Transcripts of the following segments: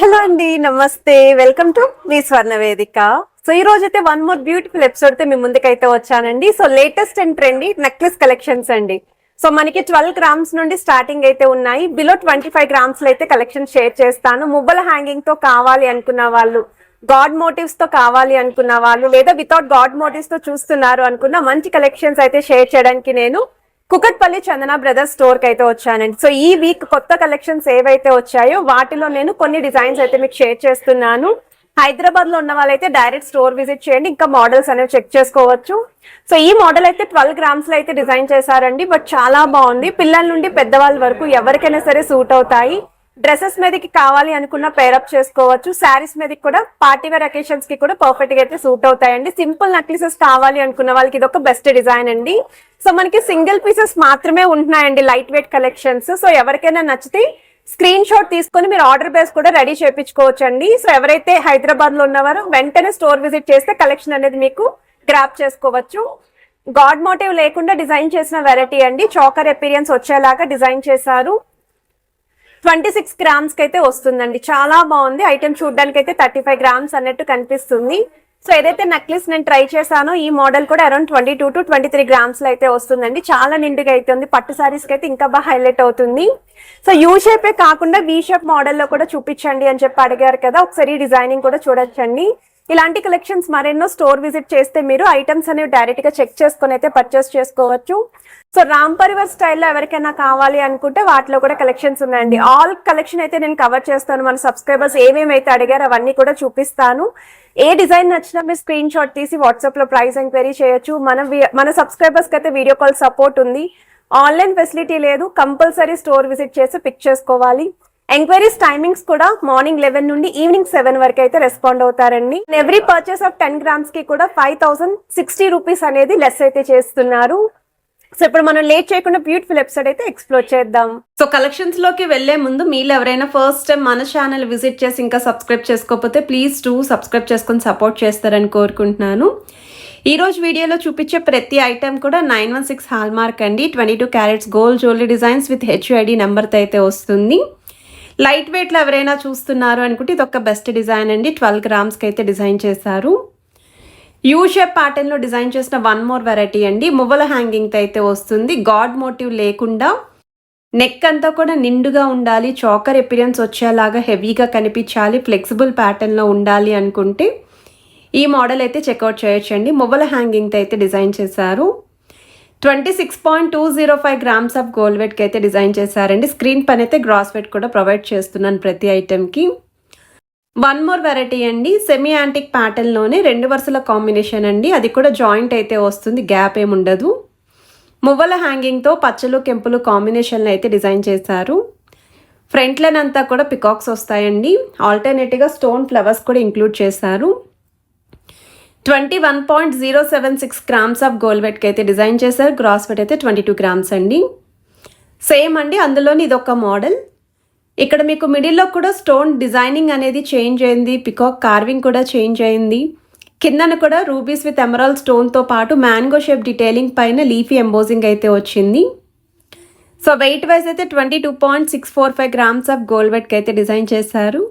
Hello అండి, నమస్తే. Welcome to me స్వర్ణ వేదిక. సో ఈ రోజు అయితే వన్ మోర్ బ్యూటిఫుల్ ఎపిసోడ్ తో మీ ముందుకైతే వచ్చానండి. So latest and trendy necklace collections అండి. సో మనకి 12 గ్రామ్స్ నుండి స్టార్టింగ్ అయితే ఉన్నాయి. బిలో 25 గ్రామ్స్ లో అయితే కలెక్షన్ షేర్ చేస్తాను. మువ్వల హ్యాంగింగ్ తో కావాలి అనుకున్న వాళ్ళు, గాడ్ మోటివ్స్ తో కావాలి అనుకున్న వాళ్ళు, లేదా వితౌట్ గాడ్ మోటివ్స్ తో చూస్తున్నారు అనుకున్న మంచి కలెక్షన్స్ అయితే షేర్ చేయడానికి నేను కుకట్పల్లి చందన బ్రదర్స్ స్టోర్ కి అయితే వచ్చానండి. సో ఈ వీక్ కొత్త కలెక్షన్స్ ఏవైతే వచ్చాయో వాటిలో నేను కొన్ని డిజైన్స్ అయితే మీకు షేర్ చేస్తున్నాను. హైదరాబాద్ లో ఉన్న వాళ్ళైతే డైరెక్ట్ స్టోర్ విజిట్ చేయండి, ఇంకా మోడల్స్ అనేవి చెక్ చేసుకోవచ్చు. సో ఈ మోడల్ అయితే 12 గ్రామ్స్ లో అయితే డిజైన్ చేశారండి. బట్ చాలా బాగుంది. పిల్లల నుండి పెద్దవాళ్ళ వరకు ఎవరికైనా సరే సూట్ అవుతాయి. డ్రెస్సెస్ మీదకి కావాలి అనుకున్న పేరప్ చేసుకోవచ్చు. శారీస్ మీదకి కూడా, పార్టీ వేర్ అకేషన్స్ కి కూడా పర్ఫెక్ట్ గా అయితే సూట్ అవుతాయండి. సింపుల్ నెక్లెసెస్ కావాలి అనుకున్న వాళ్ళకి ఇది ఒక బెస్ట్ డిజైన్ అండి. సో మనకి సింగిల్ పీసెస్ మాత్రమే ఉంటున్నాయండి, లైట్ వెయిట్ కలెక్షన్స్. సో ఎవరికైనా నచ్చితే స్క్రీన్ షాట్ తీసుకొని మీరు ఆర్డర్ బేస్ కూడా రెడీ చేయించుకోవచ్చు అండి. సో ఎవరైతే హైదరాబాద్ లో ఉన్నవారో వెంటనే స్టోర్ విజిట్ చేస్తే కలెక్షన్ అనేది మీకు గ్రాప్ చేసుకోవచ్చు. గాడ్ మోటివ్ లేకుండా డిజైన్ చేసిన వెరైటీ అండి. చాకర్ ఎపీరియన్స్ వచ్చేలాగా డిజైన్ చేశారు. 26 గ్రామ్స్ కి అయితే వస్తుందండి. చాలా బాగుంది. ఐటమ్ చూడడానికి అయితే 35 గ్రామ్స్ అన్నట్టు కనిపిస్తుంది. సో ఏదైతే నెక్లెస్ నేను ట్రై చేశానో ఈ మోడల్ కూడా అరౌండ్ 22 to 23 గ్రామ్స్ లో అయితే వస్తుందండి. చాలా నిండుగా అయితే ఉంది. పట్టు సారీస్ కి అయితే ఇంకా బాగా హైలైట్ అవుతుంది. సో యూ షేపే కాకుండా వి షేప్ మోడల్లో కూడా చూపించండి అని చెప్పి అడిగారు కదా, ఒకసారి డిజైనింగ్ కూడా చూడొచ్చండి. ఇలాంటి కలెక్షన్స్ మరెన్నో స్టోర్ విజిట్ చేస్తే మీరు ఐటమ్స్ అనేవి డైరెక్ట్ గా చెక్ చేసుకుని అయితే పర్చేస్ చేసుకోవచ్చు. సో రామ్ పరివార్ స్టైల్లో ఎవరికైనా కావాలి అనుకుంటే వాటిలో కూడా కలెక్షన్స్ ఉన్నాయండి. ఆల్ కలెక్షన్ అయితే నేను కవర్ చేస్తాను. మన సబ్స్క్రైబర్స్ ఏమేమైతే అడిగారో అవన్నీ కూడా చూపిస్తాను. ఏ డిజైన్ నచ్చినా మీరు స్క్రీన్ షాట్ తీసి వాట్సాప్ లో ప్రైస్ ఎంక్వైరీ చేయొచ్చు. మన సబ్స్క్రైబర్స్ కి అయితే వీడియో కాల్ సపోర్ట్ ఉంది. ఆన్లైన్ ఫెసిలిటీ లేదు. కంపల్సరీ స్టోర్ విజిట్ చేసి పిక్ చేసుకోవాలి. ఎంక్వైరీస్ టైమింగ్స్ కూడా మార్నింగ్ 11 నుండి ఈవినింగ్ 7 వరకు అయితే రెస్పాండ్ అవుతారండి. ఎవ్రీ పర్చేస్ ఆఫ్ 10 గ్రామ్స్ కి కూడా 5060 రూపీస్ అనేది లెస్ అయితే చేస్తున్నారు. సో ఇప్పుడు మనం లేట్ చేయకుండా బ్యూటిఫుల్ ఎపిసోడ్ అయితే ఎక్స్ప్లోర్ చేద్దాం. సో కలెక్షన్స్ లోకి వెళ్లే ముందు మీరు ఎవరైనా ఫస్ట్ టైం మన ఛానల్ విజిట్ చేసి ఇంకా సబ్స్క్రైబ్ చేసుకోకపోతే ప్లీజ్ సబ్స్క్రైబ్ చేసుకొని సపోర్ట్ చేస్తారని కోరుకుంటున్నాను. ఈ రోజు వీడియోలో చూపించే ప్రతి ఐటమ్ కూడా 916 హాల్ మార్క్ అండి. 22 carats gold jewellery designs with HUID నెంబర్తో అయితే వస్తుంది. లైట్ వెయిట్ లో ఎవరైనా చూస్తున్నారు అనుకుంటే ఇది ఒక బెస్ట్ డిజైన్ అండి. 12 గ్రామ్స్ కి అయితే డిజైన్ చేశారు. యూ షేప్ ప్యాటర్న్ లో డిజైన్ చేసిన వన్ మోర్ వెరైటీ అండి. మువ్వల హ్యాంగింగ్ తో అయితే వస్తుంది. గాడ్ మోటివ్ లేకుండా నెక్ అంతా కూడా నిండుగా ఉండాలి, చాకర్ ఎపిరియన్స్ వచ్చేలాగా హెవీగా కనిపించాలి, ఫ్లెక్సిబుల్ ప్యాటర్న్ లో ఉండాలి అనుకుంటే ఈ మోడల్ అయితే చెక్అవుట్ చేయొచ్చండి. మువ్వల హ్యాంగింగ్ తో అయితే డిజైన్ చేశారు. 26.205 గ్రామ్స్ ఆఫ్ గోల్డ్ వెయిట్ కి అయితే డిజైన్ చేశారండి. స్క్రీన్ పైన అయితే గ్రాస్ వెయిట్ కూడా ప్రొవైడ్ చేస్తున్నాను ప్రతి ఐటెంకి. వన్ మోర్ వెరైటీ అండి. సెమీ యాంటిక్ ప్యాటర్న్ లోనే 2 వరుసల కాంబినేషన్ అండి. అది కూడా జాయింట్ అయితే వస్తుంది, గ్యాప్ ఏమి ఉండదు. మువ్వల హ్యాంగింగ్ తో పచ్చలు కెంపులు కాంబినేషన్లో అయితే డిజైన్ చేశారు. ఫ్రంట్ లైన్ అంతా కూడా పికాక్స్ వస్తాయండి. ఆల్టర్నేటివ్ గా స్టోన్ ఫ్లవర్స్ కూడా ఇంక్లూడ్ చేశారు. 21.076 గ్రామ్స్ ఆఫ్ గోల్డ్ వెయిట్ కి అయితే డిజైన్ చేశారు. గ్రాస్ వెయిట్ అయితే 22 గ్రామ్స్ అండి. సేమ్ అండి, అందులోని ఇదొక మోడల్. ఇక్కడ మీకు మిడిల్లో కూడా స్టోన్ డిజైనింగ్ అనేది చేంజ్ అయింది, పికాక్ కార్వింగ్ కూడా చేంజ్ అయింది. కిందన కూడా రూబీస్ విత్ ఎమరాల్డ్ స్టోన్తో పాటు మ్యాంగో షేప్ డీటెయిలింగ్ పైన లీఫీ ఎంబోజింగ్ అయితే వచ్చింది. సో వెయిట్ వైజ్ అయితే 22.645 గ్రామ్స్ ఆఫ్ గోల్డ్ వెయిట్ కి అయితే డిజైన్ చేశారు.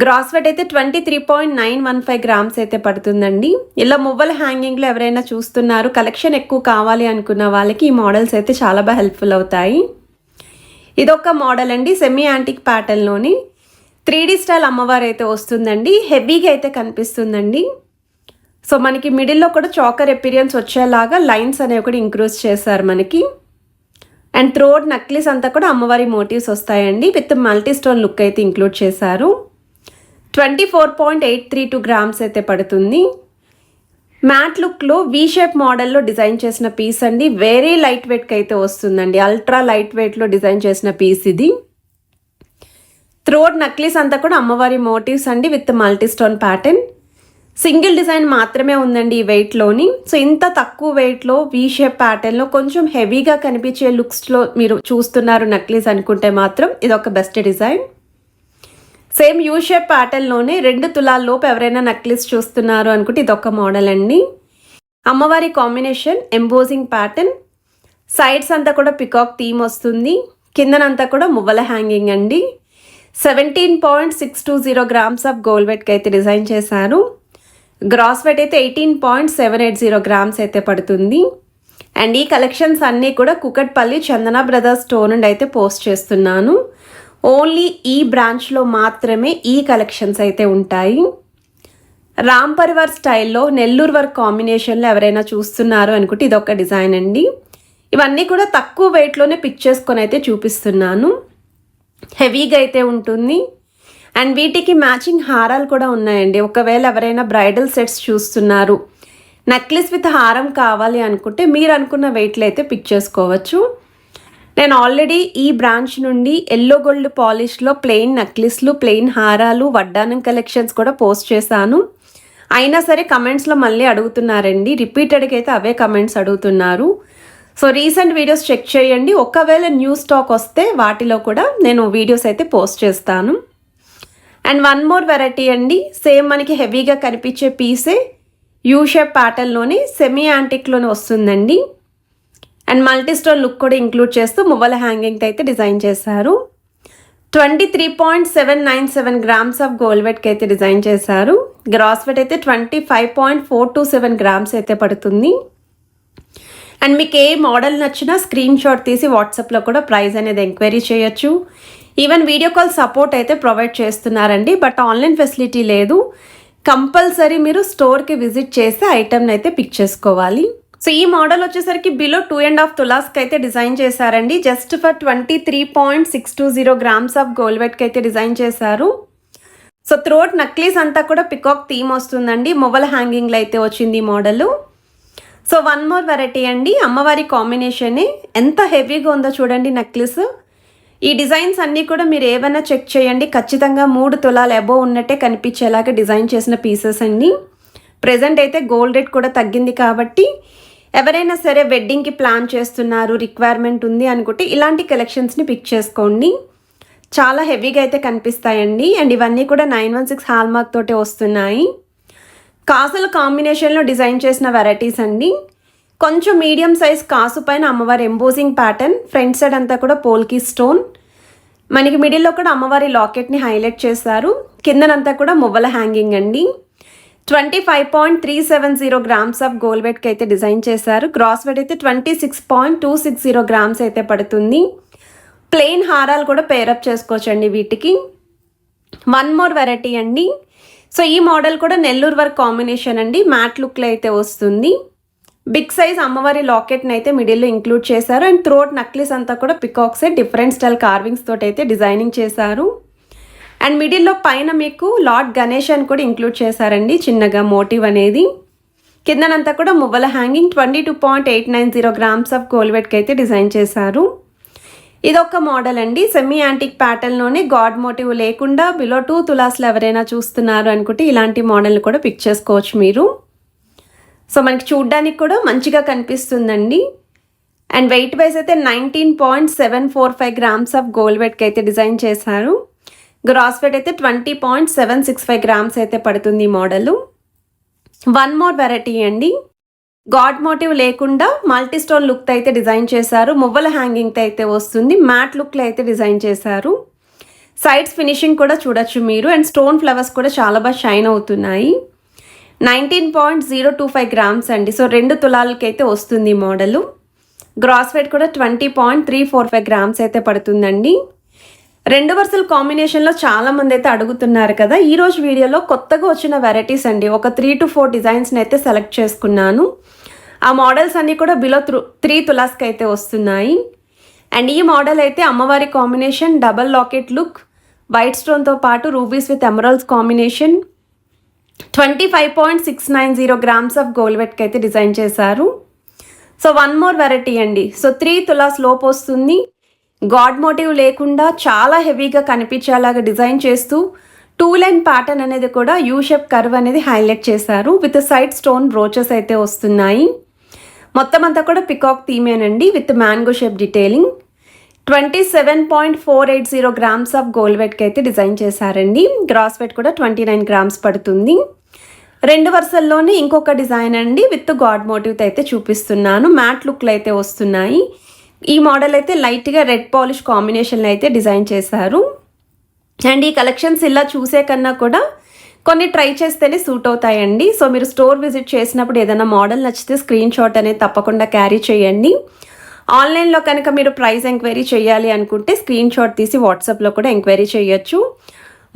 గ్రాస్ వెయిట్ అయితే 23.915 గ్రామ్స్ అయితే పడుతుందండి. ఇలా మువ్వల హ్యాంగింగ్లో ఎవరైనా చూస్తున్నారు, కలెక్షన్ ఎక్కువ కావాలి అనుకున్న వాళ్ళకి ఈ మోడల్స్ అయితే చాలా బాగా హెల్ప్ఫుల్ అవుతాయి. ఇదొక మోడల్ అండి. సెమీ యాంటిక్ ప్యాటర్న్లోని 3D స్టైల్ అమ్మవారు అయితే వస్తుందండి. హెవీగా అయితే కనిపిస్తుందండి. సో మనకి మిడిల్లో కూడా చాకర్ ఎపీరియన్స్ వచ్చేలాగా లైన్స్ అనేవి కూడా ఇంక్రూజ్ చేశారు మనకి. అండ్ థ్రోట్ నక్లీస్ అంతా కూడా అమ్మవారి మోటివ్స్ వస్తాయండి. విత్ మల్టీ స్టోన్ లుక్ అయితే ఇంక్లూడ్ చేశారు. 24.832 గ్రామ్స్ అయితే పడుతుంది. మ్యాట్ లుక్లో వీ షేప్ మోడల్లో డిజైన్ చేసిన పీస్ అండి. వెరీ లైట్ వెయిట్కి అయితే వస్తుందండి. అల్ట్రా లైట్ వెయిట్లో డిజైన్ చేసిన పీస్ ఇది. థ్రోట్ నక్లీస్ అంతా కూడా అమ్మవారి మోటివ్స్ అండి with multi stone pattern. Single design మాత్రమే ఉందండి ఈ వెయిట్లోని. సో ఇంత తక్కువ వెయిట్లో వీ షేప్ ప్యాటర్న్లో కొంచెం హెవీగా కనిపించే లుక్స్లో మీరు చూస్తున్నారు నక్లీస్ అనుకుంటే మాత్రం ఇది ఒక best design. Same U shape ప్యాటర్న్లోనే 2 తులాల లోపు ఎవరైనా నక్లిస్ చూస్తున్నారు అనుకుంటే ఇదొక మోడల్ అండి. అమ్మవారి కాంబినేషన్ ఎంబోజింగ్ ప్యాటర్న్. సైడ్స్ అంతా కూడా పికాక్ థీమ్ వస్తుంది. కిందనంతా కూడా మువ్వల హ్యాంగింగ్ అండి. 17.620 గ్రామ్స్ ఆఫ్ గోల్డ్ వెయిట్కి అయితే డిజైన్ చేశారు. గ్రాస్ వెయిట్ అయితే 18.780 గ్రామ్స్ అయితే పడుతుంది. అండ్ ఈ కలెక్షన్స్ అన్నీ కూడా కుకట్పల్లి చందన బ్రదర్స్ స్టోర్ నుండి అయితే పోస్ట్ చేస్తున్నాను. ఓన్లీ ఈ బ్రాంచ్లో మాత్రమే ఈ కలెక్షన్స్ అయితే ఉంటాయి. రామ్ పరివార్ స్టైల్లో నెల్లూరు వర్క్ కాంబినేషన్లో ఎవరైనా చూస్తున్నారు అనుకుంటే ఇదొక డిజైన్ అండి. ఇవన్నీ కూడా తక్కువ వెయిట్లోనే పిక్ చేసుకొని అయితే చూపిస్తున్నాను. హెవీగా అయితే ఉంటుంది. అండ్ వీటికి మ్యాచింగ్ హారాలు కూడా ఉన్నాయండి. ఒకవేళ ఎవరైనా బ్రైడల్ సెట్స్ చూస్తున్నారు, నెక్లెస్ విత్ హారం కావాలి అనుకుంటే మీరు అనుకున్న వెయిట్లో అయితే పిక్ చేసుకోవచ్చు. నేను ఆల్రెడీ ఈ బ్రాంచ్ నుండి ఎల్లో గోల్డ్ పాలిష్లో ప్లెయిన్ నెక్లెస్లు, ప్లెయిన్ హారాలు, వడ్డానం కలెక్షన్స్ కూడా పోస్ట్ చేశాను. అయినా సరే కమెంట్స్లో మళ్ళీ అడుగుతున్నారండి. రిపీటెడ్గా అయితే అవే కమెంట్స్ అడుగుతున్నారు. సో రీసెంట్ వీడియోస్ చెక్ చేయండి. ఒకవేళ న్యూ స్టాక్ వస్తే వాటిలో కూడా నేను వీడియోస్ అయితే పోస్ట్ చేస్తాను. అండ్ వన్ మోర్ వెరైటీ అండి. సేమ్ మనకి హెవీగా కనిపించే పీసే యూ షేప్ ప్యాటర్న్లోని సెమీ యాంటిక్లోనే వస్తుందండి. అండ్ మల్టీ స్టోన్ లుక్ కూడా ఇంక్లూడ్ చేస్తూ మువ్వల హ్యాంగింగ్ అయితే డిజైన్ చేశారు. 23.797 గ్రామ్స్ ఆఫ్ గోల్డ్ వెయిట్కి అయితే డిజైన్ చేశారు. గ్రాస్ వెయిట్ అయితే 25.427 గ్రామ్స్ అయితే పడుతుంది. అండ్ మీకు ఏ మోడల్ నచ్చినా స్క్రీన్ షాట్ తీసి వాట్సాప్లో కూడా ప్రైస్ అనేది ఎంక్వైరీ చేయొచ్చు. ఈవెన్ వీడియో కాల్ సపోర్ట్ అయితే ప్రొవైడ్ చేస్తున్నారండి. బట్ ఆన్లైన్ ఫెసిలిటీ లేదు. కంపల్సరీ మీరు స్టోర్కి విజిట్ చేసి ఐటమ్ని అయితే పిక్ చేసుకోవాలి. సో ఈ మోడల్ వచ్చేసరికి బిలో 2.5 తులాస్కి అయితే డిజైన్ చేశారండి. Just for 23.620 grams of gold వెయిట్కి అయితే డిజైన్ చేశారు. సో త్రోట్ నక్లీస్ అంతా కూడా పికాక్ థీమ్ వస్తుందండి. మొబైల్ హ్యాంగింగ్లో అయితే వచ్చింది ఈ model. So one more variety అండి. అమ్మవారి కాంబినేషనే ఎంత హెవీగా ఉందో చూడండి నెక్లెస్. ఈ డిజైన్స్ అన్నీ కూడా మీరు ఏమైనా చెక్ చేయండి. ఖచ్చితంగా 3 తులాలు అబోవ్ ఉన్నట్టే కనిపించేలాగా డిజైన్ చేసిన పీసెస్ అండి. ప్రెజెంట్ అయితే గోల్డ్ రేట్ కూడా తగ్గింది కాబట్టి ఎవరైనా సరే వెడ్డింగ్కి ప్లాన్ చేస్తున్నారు, రిక్వైర్మెంట్ ఉంది అనుకుంటే ఇలాంటి కలెక్షన్స్ని పిక్ చేసుకోండి. చాలా హెవీగా అయితే కనిపిస్తాయండి. అండ్ ఇవన్నీ కూడా 916 హాల్మార్క్ తోటే వస్తున్నాయి. కాసుల కాంబినేషన్లో డిజైన్ చేసిన వెరైటీస్ అండి. కొంచెం మీడియం సైజ్ కాసు పైన అమ్మవారి ఎంబోజింగ్ ప్యాటర్న్, ఫ్రంట్ సైడ్ అంతా కూడా పోల్కి స్టోన్, మనకి మిడిల్లో కూడా అమ్మవారి లాకెట్ని హైలైట్ చేశారు. కిందనంతా కూడా మువ్వల హ్యాంగింగ్ అండి. 25.370 గ్రామ్స్ ఆఫ్ గోల్డ్ వెయిట్కి అయితే డిజైన్ చేశారు. గ్రాస్ వెయిట్ అయితే 26.260 గ్రామ్స్ అయితే పడుతుంది. ప్లెయిన్ హారాలు కూడా పేరప్ చేసుకోవచ్చండి వీటికి. వన్ మోర్ వెరైటీ అండి. సో ఈ మోడల్ కూడా నెల్లూరు వర్క్ కాంబినేషన్ అండి. మ్యాట్ లుక్లో అయితే వస్తుంది. బిగ్ సైజ్ అమ్మవారి లాకెట్ని అయితే మిడిల్లో ఇంక్లూడ్ చేశారు. అండ్ త్రోట్ నక్లెస్ అంతా కూడా పికాక్సే డిఫరెంట్ స్టైల్ కార్వింగ్స్ తోటి అయితే డిజైనింగ్ చేశారు. అండ్ మిడిల్లో పైన మీకు లార్డ్ గణేష్ అని కూడా ఇంక్లూడ్ చేశారండి, చిన్నగా మోటివ్ అనేది. కిందనంతా కూడా మువ్వల హ్యాంగింగ్ 22.890 గ్రామ్స్ ఆఫ్ గోల్డ్ వెయిట్కి అయితే డిజైన్ చేశారు. ఇదొక మోడల్ అండి. సెమీ యాంటిక్ ప్యాటర్న్లోనే గాడ్ మోటివ్ లేకుండా బిలో 2 తులాస్లో ఎవరైనా చూస్తున్నారు అనుకుంటే ఇలాంటి మోడల్ని కూడా పిక్ చేసుకోవచ్చు మీరు. సో మనకి చూడ్డానికి కూడా మంచిగా కనిపిస్తుందండి. అండ్ వెయిట్ వైజ్ అయితే 19.745 గ్రామ్స్ ఆఫ్ గోల్డ్ వెయిట్కి అయితే డిజైన్ చేశారు. గ్రాస్ వెయిట్ అయితే 20.765 గ్రామ్స్ అయితే పడుతుంది ఈ మోడల్. వన్ మోర్ వెరైటీ అండి. గాడ్ మోటివ్ లేకుండా మల్టీ స్టోన్ లుక్ అయితే డిజైన్ చేశారు. మువ్వల హ్యాంగింగ్ అయితే వస్తుంది. మ్యాట్ లుక్లో అయితే డిజైన్ చేశారు. సైడ్స్ ఫినిషింగ్ కూడా చూడొచ్చు మీరు. అండ్ స్టోన్ ఫ్లవర్స్ కూడా చాలా బాగా షైన్ అవుతున్నాయి. 19.025 గ్రామ్స్ అండి. సో 2 తులాలకి అయితే వస్తుంది ఈ మోడల్. గ్రాస్ వెయిట్ కూడా 20.345 గ్రామ్స్ అయితే పడుతుందండి. 2 వరుసల కాంబినేషన్లో చాలామంది అయితే అడుగుతున్నారు కదా. ఈరోజు వీడియోలో కొత్తగా వచ్చిన వెరైటీస్ అండి. ఒక 3 to 4 డిజైన్స్ని అయితే సెలెక్ట్ చేసుకున్నాను. ఆ మోడల్స్ అన్నీ కూడా బిలో 3 తులాస్కి అయితే వస్తున్నాయి. అండ్ ఈ మోడల్ అయితే అమ్మవారి combination, double locket look, white స్టోన్తో పాటు rubies with emeralds combination, 25.690 grams of gold వెయిట్కి అయితే డిజైన్ చేశారు. సో వన్ మోర్ వెరైటీ అండి. సో 3 తులాస్ లోపు వస్తుంది. గాడ్ మోటివ్ లేకుండా చాలా హెవీగా కనిపించేలాగా డిజైన్ చేస్తూ 2 లైన్ ప్యాటర్న్ అనేది కూడా యూ షేప్ కర్వ్ అనేది హైలైట్ చేశారు. విత్ సైడ్ స్టోన్ బ్రోచెస్ అయితే వస్తున్నాయి. మొత్తం అంతా కూడా పికాక్ థీమేనండి with mango shape detailing. 27.480 grams of gold వెయిట్కి అయితే డిజైన్ చేశారండి. గ్రాస్ వెయిట్ కూడా 29 గ్రామ్స్ పడుతుంది. 2 వరుసల్లోనే ఇంకొక డిజైన్ అండి విత్ గాడ్ మోటివ్ అయితే చూపిస్తున్నాను. మ్యాట్ లుక్లు అయితే వస్తున్నాయి. ఈ మోడల్ అయితే లైట్గా రెడ్ పాలిష్ కాంబినేషన్లో అయితే డిజైన్ చేశారు. అండ్ ఈ కలెక్షన్స్ ఇలా చూసే కన్నా కూడా కొన్ని ట్రై చేస్తేనే సూట్ అవుతాయండి. సో మీరు స్టోర్ విజిట్ చేసినప్పుడు ఏదైనా మోడల్ నచ్చితే స్క్రీన్ షాట్ అనేది తప్పకుండా క్యారీ చేయండి. ఆన్లైన్లో కనుక మీరు ప్రైస్ ఎంక్వైరీ చేయాలి అనుకుంటే స్క్రీన్ షాట్ తీసి వాట్సాప్లో కూడా ఎంక్వైరీ చేయొచ్చు.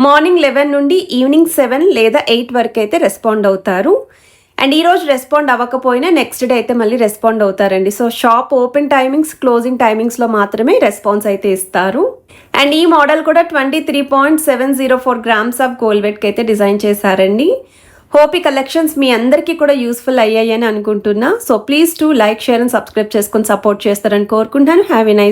మార్నింగ్ 11 నుండి ఈవినింగ్ 7 లేదా 8 వరకు అయితే రెస్పాండ్ అవుతారు. అండ్ ఈరోజు రెస్పాండ్ అవ్వకపోయినా నెక్స్ట్ డే అయితే మళ్ళీ రెస్పాండ్ అవుతారండి. So shop open timings, closing టైమింగ్స్లో మాత్రమే రెస్పాన్స్ అయితే ఇస్తారు. అండ్ ఈ మోడల్ కూడా 23.704 గ్రామ్స్ ఆఫ్ గోల్డ్ వెయిట్కి అయితే డిజైన్ చేశారండి. హోప్ ఈ కలెక్షన్స్ మీ అందరికీ కూడా యూస్ఫుల్ అయ్యాయని అనుకుంటున్నా. So please to like, share and subscribe చేసుకొని సపోర్ట్ చేస్తారని కోరుకుంటాను. Have a nice